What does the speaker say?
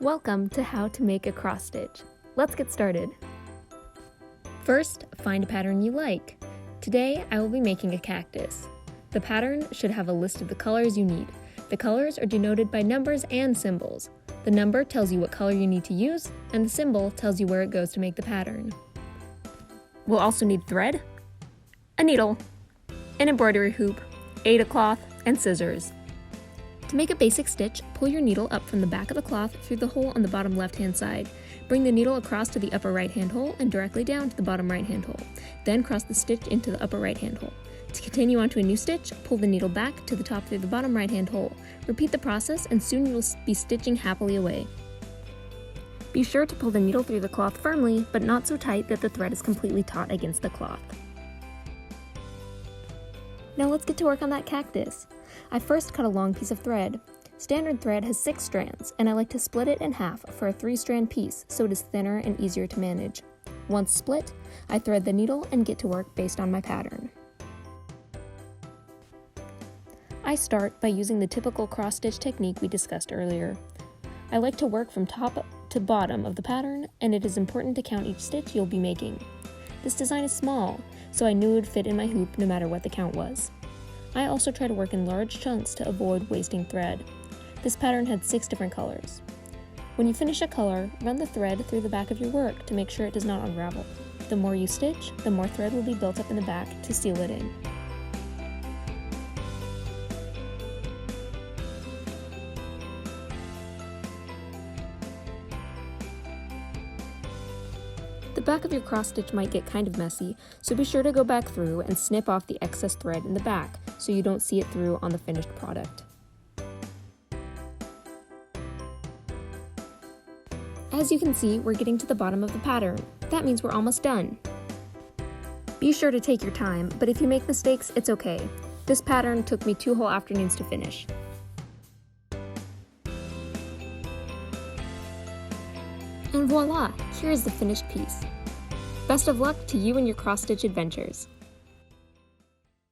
Welcome to How to Make a Cross Stitch. Let's get started. First, find a pattern you like. Today, I will be making a cactus. The pattern should have a list of the colors you need. The colors are denoted by numbers and symbols. The number tells you what color you need to use, and the symbol tells you where it goes to make the pattern. We'll also need thread, a needle, an embroidery hoop, Aida cloth, and scissors. To make a basic stitch, pull your needle up from the back of the cloth through the hole on the bottom left-hand side. Bring the needle across to the upper right-hand hole and directly down to the bottom right-hand hole. Then cross the stitch into the upper right-hand hole. To continue on to a new stitch, pull the needle back to the top through the bottom right-hand hole. Repeat the process and soon you will be stitching happily away. Be sure to pull the needle through the cloth firmly, but not so tight that the thread is completely taut against the cloth. Now let's get to work on that cactus. I first cut a long piece of thread. Standard thread has 6 strands, and I like to split it in half for a 3-strand piece so it is thinner and easier to manage. Once split, I thread the needle and get to work based on my pattern. I start by using the typical cross-stitch technique we discussed earlier. I like to work from top to bottom of the pattern, and it is important to count each stitch you'll be making. This design is small, so I knew it would fit in my hoop no matter what the count was. I also try to work in large chunks to avoid wasting thread. This pattern had 6 different colors. When you finish a color, run the thread through the back of your work to make sure it does not unravel. The more you stitch, the more thread will be built up in the back to seal it in. The back of your cross stitch might get kind of messy, so be sure to go back through and snip off the excess thread in the back so you don't see it through on the finished product. As you can see, we're getting to the bottom of the pattern. That means we're almost done. Be sure to take your time, but if you make mistakes, it's okay. This pattern took me 2 whole afternoons to finish. And voila, here is the finished piece. Best of luck to you and your cross-stitch adventures.